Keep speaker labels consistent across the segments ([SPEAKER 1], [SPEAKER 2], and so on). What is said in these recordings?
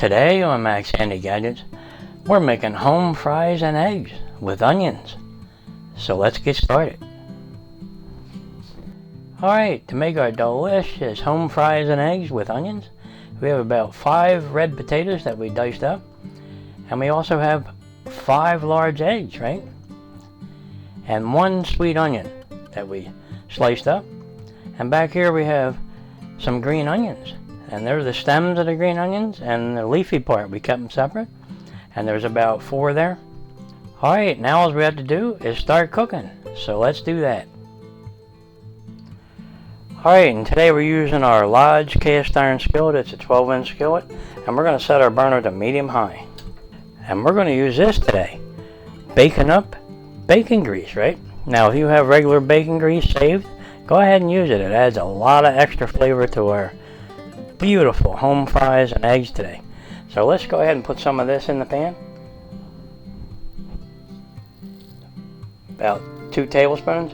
[SPEAKER 1] Today on Max Handy Gadgets, we're making home fries and eggs with onions. So let's get started. Alright, to make our delicious home fries and eggs with onions, we have about 5 red potatoes that we diced up. And we also have 5 large eggs, right? And 1 sweet onion that we sliced up. And back here we have some green onions. And there's the stems of the green onions and the leafy part. We kept them separate. And there's about 4 there. Alright, now all we have to do is start cooking. So let's do that. Alright, and today we're using our Lodge cast iron skillet. It's a 12-inch skillet. And we're going to set our burner to medium-high. And we're going to use this today. Baking up bacon grease, right? Now if you have regular bacon grease saved, go ahead and use it. It adds a lot of extra flavor to our beautiful home fries and eggs today. So let's go ahead and put some of this in the pan. About 2 tablespoons.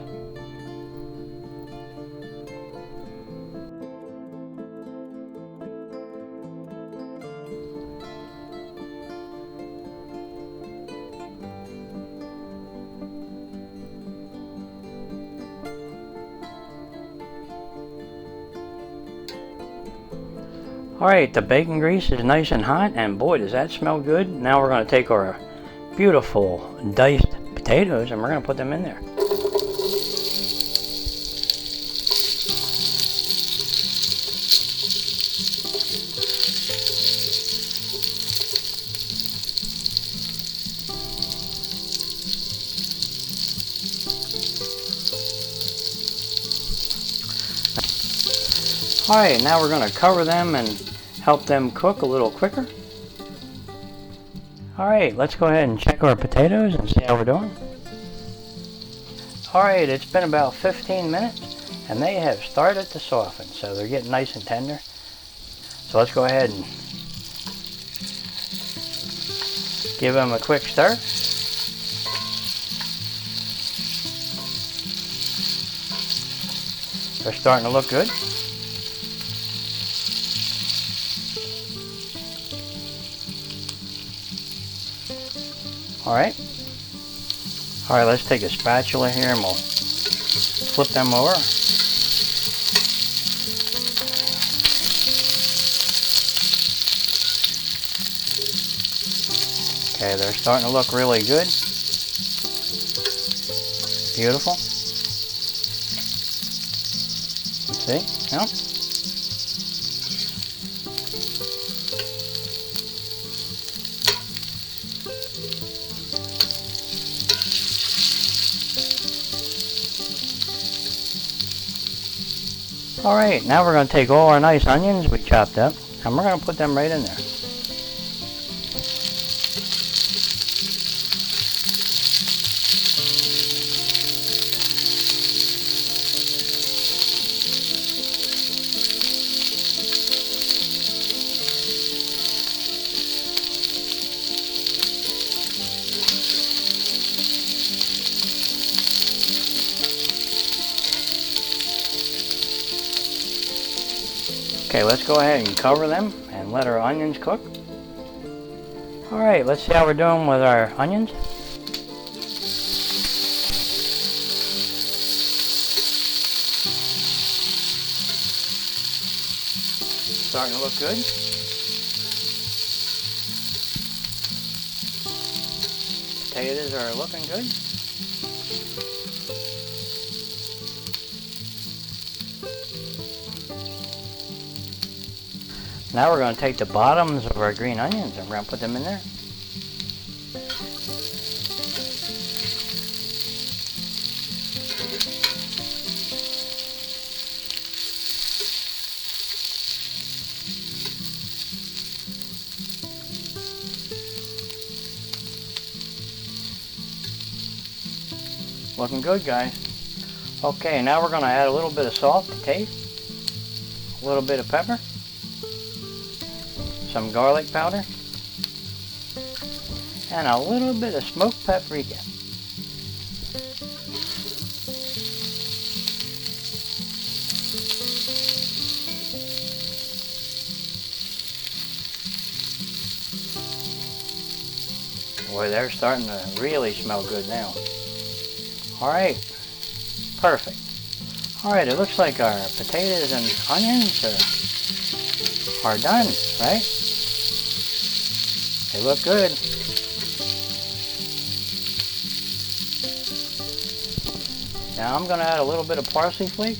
[SPEAKER 1] Alright, the bacon grease is nice and hot, and boy does that smell good. Now we're going to take our beautiful diced potatoes and we're going to put them in there. Alright, now we're going to cover them and help them cook a little quicker. Alright, let's go ahead and check our potatoes and see how we're doing. Alright, it's been about 15 minutes and they have started to soften, so they're getting nice and tender. So let's go ahead and give them a quick stir. They're starting to look good. Alright, let's take a spatula here and we'll flip them over. Okay, they're starting to look really good. Beautiful. Let's see, yep. Alright, now we're going to take all our nice onions we chopped up and we're going to put them right in there. Okay, let's go ahead and cover them and let our onions cook. Alright, let's see how we're doing with our onions. Starting to look good. Potatoes are looking good. Now we're going to take the bottoms of our green onions and we're going to put them in there. Looking good, guys. Okay, now we're going to add a little bit of salt to taste, a little bit of pepper, some garlic powder, and a little bit of smoked paprika. Boy, they're starting to really smell good now. Alright, perfect. Alright, it looks like our potatoes and onions are done, right? They look good. Now I'm going to add a little bit of parsley flakes.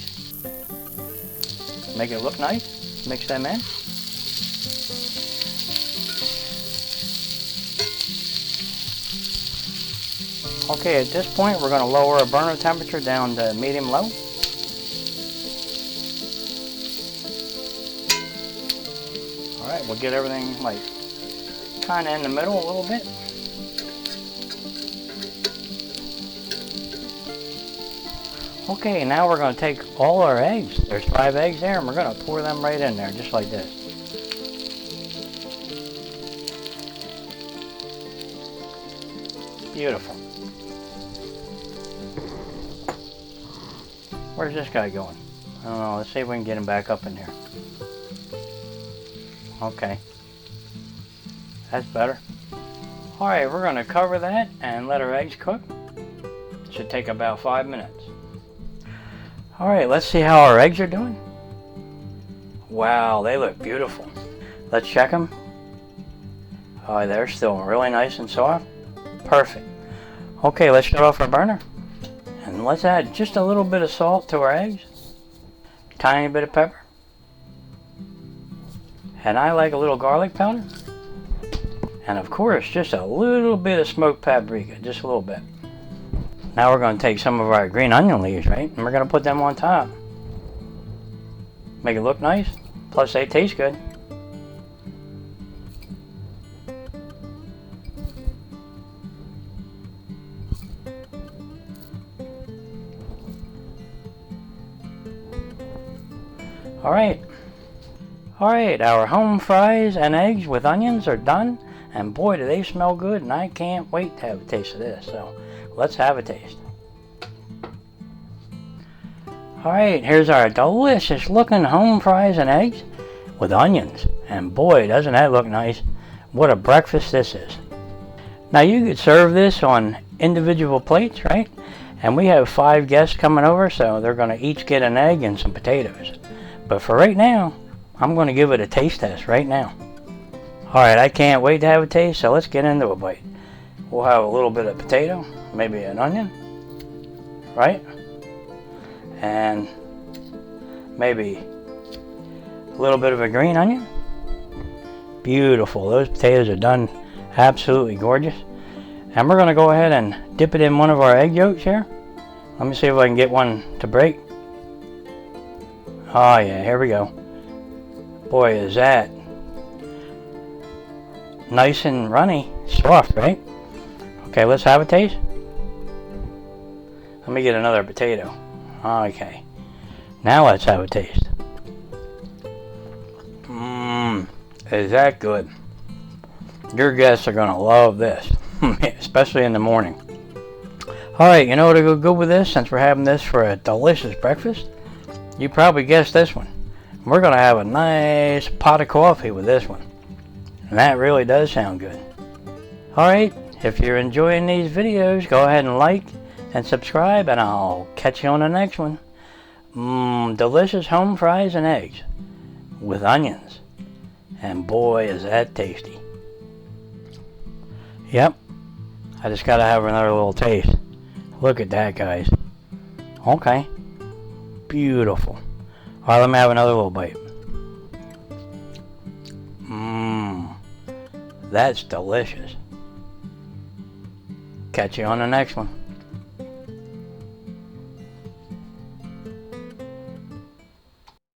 [SPEAKER 1] Make it look nice. Mix them in. Okay, at this point we're going to lower our burner temperature down to medium-low. Alright, we'll get everything like kind of in the middle a little bit. Okay, now we're going to take all our eggs. There's 5 eggs there, and we're going to pour them right in there, just like this. Beautiful. Where's this guy going? I don't know. Let's see if we can get him back up in here. Okay. That's better. Alright, we're going to cover that and let our eggs cook. It should take about 5 minutes. Alright, let's see how our eggs are doing. Wow, they look beautiful. Let's check them. Oh, they're still really nice and soft. Perfect. Okay, let's shut off our burner. And let's add just a little bit of salt to our eggs. Tiny bit of pepper. And I like a little garlic powder. And of course, just a little bit of smoked paprika, just a little bit. Now we're going to take some of our green onion leaves, right? And we're going to put them on top. Make it look nice. Plus they taste good. Alright. Alright, our home fries and eggs with onions are done. And boy, do they smell good. And I can't wait to have a taste of this. So let's have a taste. Alright, here's our delicious looking home fries and eggs with onions. And boy, doesn't that look nice. What a breakfast this is. Now you could serve this on individual plates, right? And we have 5 guests coming over, so they're going to each get an egg and some potatoes. But for right now, I'm going to give it a taste test right now. Alright, I can't wait to have a taste, so let's get into a bite. We'll have a little bit of potato, maybe an onion, right? And maybe a little bit of a green onion. Beautiful. Those potatoes are done absolutely gorgeous. And we're going to go ahead and dip it in one of our egg yolks here. Let me see if I can get one to break. Oh yeah, here we go. Boy, is that nice and runny, soft, right? Okay, let's have a taste. Let me get another potato. Okay, now let's have a taste. Is that good? Your guests are gonna love this, especially in the morning. Alright, you know what'll go good with this, since we're having this for a delicious breakfast? You probably guessed this one. We're gonna have a nice pot of coffee with this one. And that really does sound good. Alright, if you're enjoying these videos, go ahead and like and subscribe, and I'll catch you on the next one. Delicious home fries and eggs with onions. And boy, is that tasty. Yep, I just gotta have another little taste. Look at that, guys. Okay, beautiful. Alright, let me have another little bite. That's delicious. Catch you on the next one.